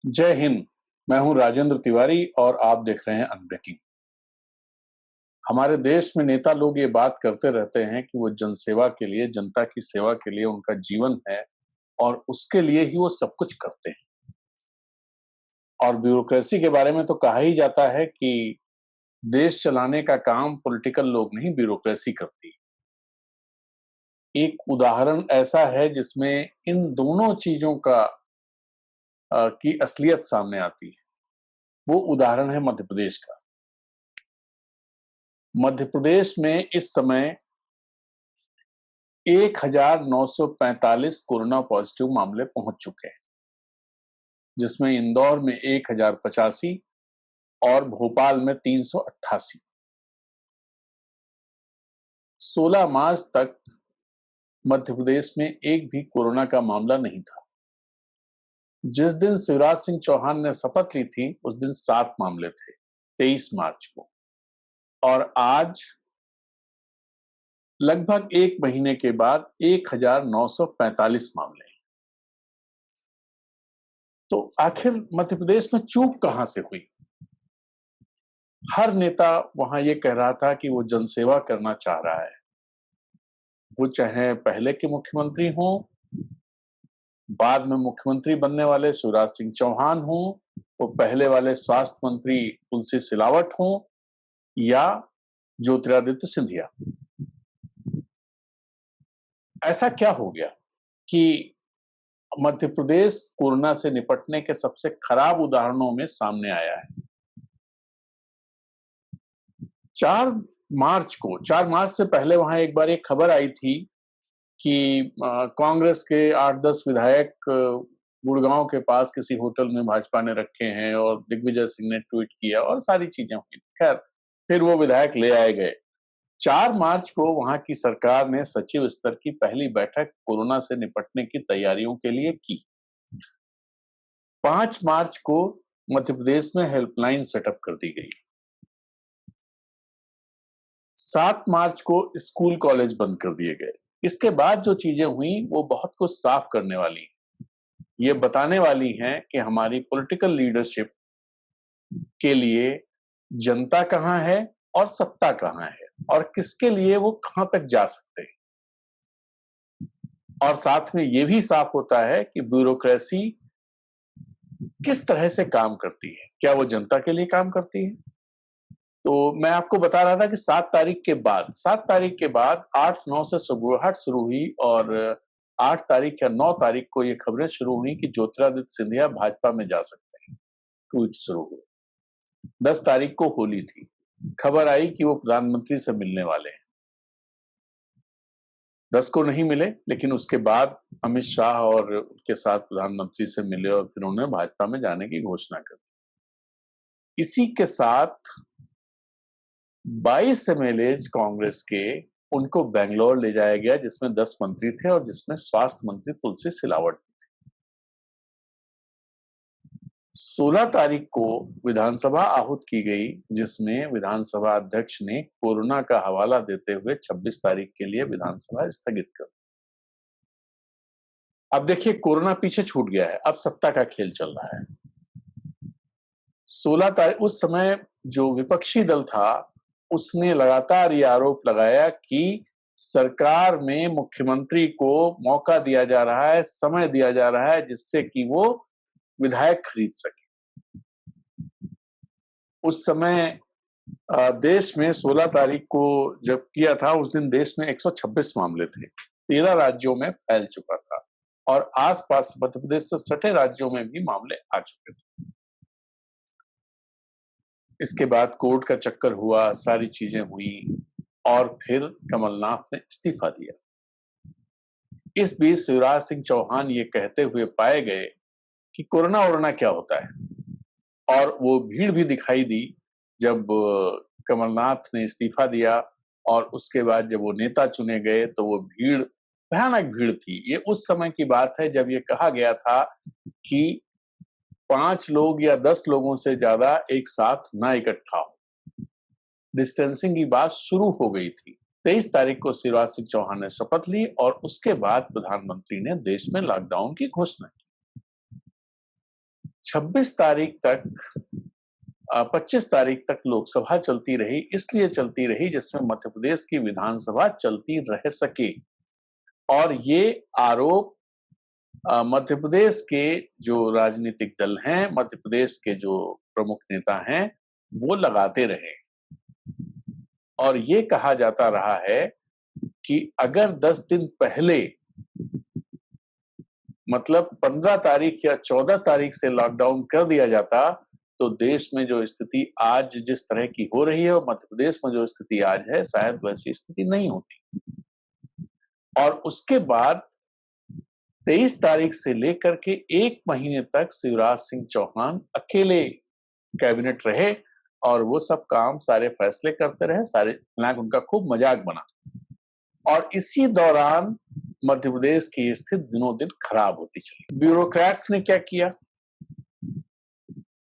जय हिंद। मैं हूं राजेंद्र तिवारी और आप देख रहे हैं अनब्रेकिंग। हमारे देश में नेता लोग ये बात करते रहते हैं कि वो जनसेवा के लिए, जनता की सेवा के लिए उनका जीवन है और उसके लिए ही वो सब कुछ करते हैं। और ब्यूरोक्रेसी के बारे में तो कहा ही जाता है कि देश चलाने का काम पॉलिटिकल लोग नहीं, ब्यूरोक्रेसी करती है। एक उदाहरण ऐसा है जिसमें इन दोनों चीजों की असलियत सामने आती है। वो उदाहरण है मध्य प्रदेश का। मध्य प्रदेश में इस समय 1945 कोरोना पॉजिटिव मामले पहुंच चुके हैं, जिसमें इंदौर में 1085 और भोपाल में 388। 16 मार्च तक मध्य प्रदेश में एक भी कोरोना का मामला नहीं था। जिस दिन शिवराज सिंह चौहान ने शपथ ली थी उस दिन 7 मामले थे, 23 मार्च को। और आज लगभग एक महीने के बाद 1945 मामले। तो आखिर मध्य प्रदेश में चूक कहां से हुई? हर नेता वहां ये कह रहा था कि वो जनसेवा करना चाह रहा है। वो चाहे पहले के मुख्यमंत्री हों, बाद में मुख्यमंत्री बनने वाले शिवराज सिंह चौहान हों, वो पहले वाले स्वास्थ्य मंत्री तुलसी सिलावट हों या ज्योतिरादित्य सिंधिया। ऐसा क्या हो गया कि मध्य प्रदेश कोरोना से निपटने के सबसे खराब उदाहरणों में सामने आया है? 4 मार्च से पहले वहां एक बार एक खबर आई थी कि कांग्रेस के 8-10 विधायक गुड़गांव के पास किसी होटल में भाजपा ने रखे हैं और दिग्विजय सिंह ने ट्वीट किया और सारी चीजें हुई। खैर, फिर वो विधायक ले आए गए। 4 मार्च को वहां की सरकार ने सचिव स्तर की पहली बैठक कोरोना से निपटने की तैयारियों के लिए की। 5 मार्च को मध्य प्रदेश में हेल्पलाइन सेटअप कर दी गई। 7 मार्च को स्कूल कॉलेज बंद कर दिए गए। इसके बाद जो चीजें हुई वो बहुत कुछ साफ करने वाली, ये बताने वाली हैं कि हमारी पॉलिटिकल लीडरशिप के लिए जनता कहां है और सत्ता कहां है और किसके लिए वो कहां तक जा सकते हैं। और साथ में ये भी साफ होता है कि ब्यूरोक्रेसी किस तरह से काम करती है। क्या वो जनता के लिए काम करती है? तो मैं आपको बता रहा था कि 7 तारीख के बाद 8-9 से सुगबुगाहट शुरू हुई और 8 तारीख या 9 तारीख को ये खबरें शुरू हुई कि ज्योतिरादित्य सिंधिया भाजपा में जा सकते हैं। ट्वीट शुरू हुए। 10 तारीख को होली थी। खबर आई कि वो प्रधानमंत्री से मिलने वाले हैं। 10 को नहीं मिले, लेकिन उसके बाद अमित शाह और उनके साथ प्रधानमंत्री से मिले और फिर उन्होंने भाजपा में जाने की घोषणा कर दी। इसी के साथ 22 एमएलएज कांग्रेस के, उनको बेंगलोर ले जाया गया, जिसमें 10 मंत्री थे और जिसमें स्वास्थ्य मंत्री तुलसी सिलावट थे। 16 तारीख को विधानसभा आहूत की गई, जिसमें विधानसभा अध्यक्ष ने कोरोना का हवाला देते हुए 26 तारीख के लिए विधानसभा स्थगित कर दी। अब देखिए, कोरोना पीछे छूट गया है, अब सत्ता का खेल चल रहा है। 16 तारीख, उस समय जो विपक्षी दल था उसने लगातार ये आरोप लगाया कि सरकार में मुख्यमंत्री को मौका दिया जा रहा है, समय दिया जा रहा है, जिससे कि वो विधायक खरीद सके। उस समय देश में 16 तारीख को जब किया था, उस दिन देश में 126 मामले थे, 13 राज्यों में फैल चुका था और आसपास मध्य प्रदेश से सटे राज्यों में भी मामले आ चुके थे। इसके बाद कोर्ट का चक्कर हुआ, सारी चीजें हुई और फिर कमलनाथ ने इस्तीफा दिया। इस बीच शिवराज सिंह चौहान ये कहते हुए पाए गए कि कोरोना क्या होता है, और वो भीड़ भी दिखाई दी जब कमलनाथ ने इस्तीफा दिया और उसके बाद जब वो नेता चुने गए तो वो भीड़, भयानक भीड़ थी। ये उस समय की बात है जब ये कहा गया था कि 5 लोग या 10 लोगों से ज्यादा एक साथ ना इकट्ठा हो। डिस्टेंसिंग की बात शुरू हो गई थी। 23 तारीख को शिवराज सिंह चौहान ने शपथ ली और उसके बाद प्रधानमंत्री ने देश में लॉकडाउन की घोषणा की। 26 तारीख तक 25 तारीख तक लोकसभा चलती रही, इसलिए चलती रही जिसमें मध्य प्रदेश की विधानसभा चलती रह सके। और ये आरोप मध्य प्रदेश के जो राजनीतिक दल हैं, मध्य प्रदेश के जो प्रमुख नेता हैं, वो लगाते रहे। और ये कहा जाता रहा है कि अगर 10 दिन पहले, मतलब 15 तारीख या 14 तारीख से लॉकडाउन कर दिया जाता, तो देश में जो स्थिति आज जिस तरह की हो रही है और मध्य प्रदेश में जो स्थिति आज है, शायद वैसी स्थिति नहीं होती। और उसके बाद 23 तारीख से लेकर के 1 महीने तक शिवराज सिंह चौहान अकेले कैबिनेट रहे और वो सब काम, सारे फैसले करते रहे, सारे, हालांकि उनका खूब मजाक बना। और इसी दौरान मध्य प्रदेश की स्थिति दिनों दिन खराब होती चली। ब्यूरोक्रेट्स ने क्या किया?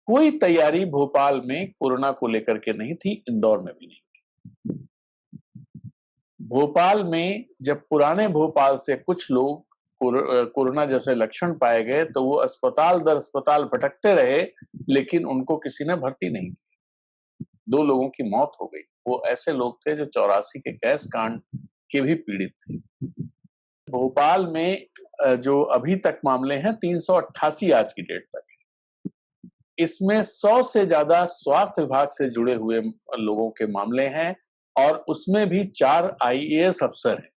कोई तैयारी भोपाल में कोरोना को लेकर के नहीं थी, इंदौर में भी नहीं थी। भोपाल में जब पुराने भोपाल से कुछ लोग कोरोना जैसे लक्षण पाए गए तो वो अस्पताल दर अस्पताल भटकते रहे, लेकिन उनको किसी ने भर्ती नहीं किया। 2 लोगों की मौत हो गई। वो ऐसे लोग थे जो 84 के गैस कांड के भी पीड़ित थे। भोपाल में जो अभी तक मामले हैं 388 आज की डेट तक। इसमें 100 से ज्यादा स्वास्थ्य विभाग से जुड़े हुए लोगों के मामले हैं और उसमें भी 4 IAS अफसर हैं।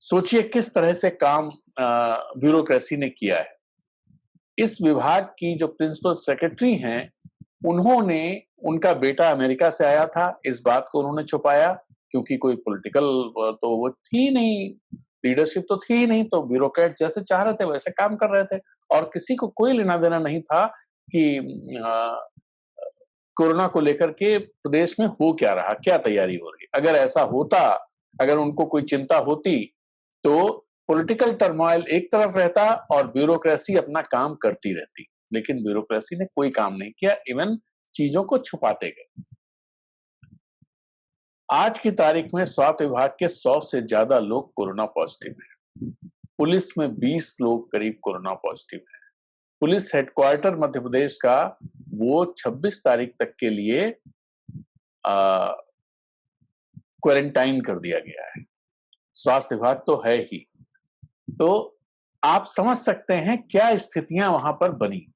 सोचिए किस तरह से काम ब्यूरोक्रेसी ने किया है। इस विभाग की जो प्रिंसिपल सेक्रेटरी हैं, उन्होंने, उनका बेटा अमेरिका से आया था, इस बात को उन्होंने छुपाया क्योंकि कोई पॉलिटिकल तो वो थी नहीं, लीडरशिप तो थी नहीं, तो ब्यूरोक्रेट जैसे चाह रहे थे वैसे काम कर रहे थे और किसी को कोई लेना देना नहीं था कि कोरोना को लेकर के प्रदेश में हो क्या रहा, क्या तैयारी हो रही। अगर ऐसा होता, अगर उनको कोई चिंता होती, तो पॉलिटिकल टर्मोइल एक तरफ रहता और ब्यूरोक्रेसी अपना काम करती रहती। लेकिन ब्यूरोक्रेसी ने कोई काम नहीं किया, इवन चीजों को छुपाते गए। आज की तारीख में स्वास्थ्य विभाग के 100 से ज्यादा लोग कोरोना पॉजिटिव हैं। पुलिस में 20 लोग करीब कोरोना पॉजिटिव हैं। पुलिस हेडक्वार्टर मध्य प्रदेश का वो 26 तारीख तक के लिए क्वारंटाइन कर दिया गया है। स्वास्थ्य विभाग तो है ही। तो आप समझ सकते हैं क्या स्थितियां वहां पर बनी।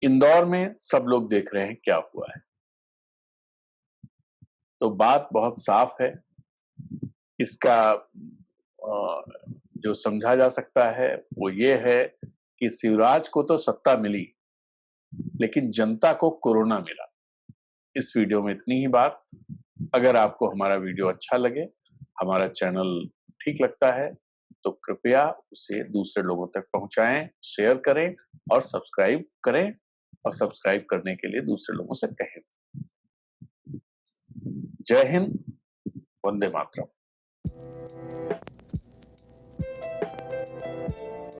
इंदौर में सब लोग देख रहे हैं क्या हुआ है। तो बात बहुत साफ है। इसका जो समझा जा सकता है वो ये है कि शिवराज को तो सत्ता मिली, लेकिन जनता को कोरोना मिला। इस वीडियो में इतनी ही बात। अगर आपको हमारा वीडियो अच्छा लगे, हमारा चैनल ठीक लगता है, तो कृपया उसे दूसरे लोगों तक पहुंचाएं, शेयर करें और सब्सक्राइब करें, और सब्सक्राइब करने के लिए दूसरे लोगों से कहें। जय हिंद, वंदे मातरम।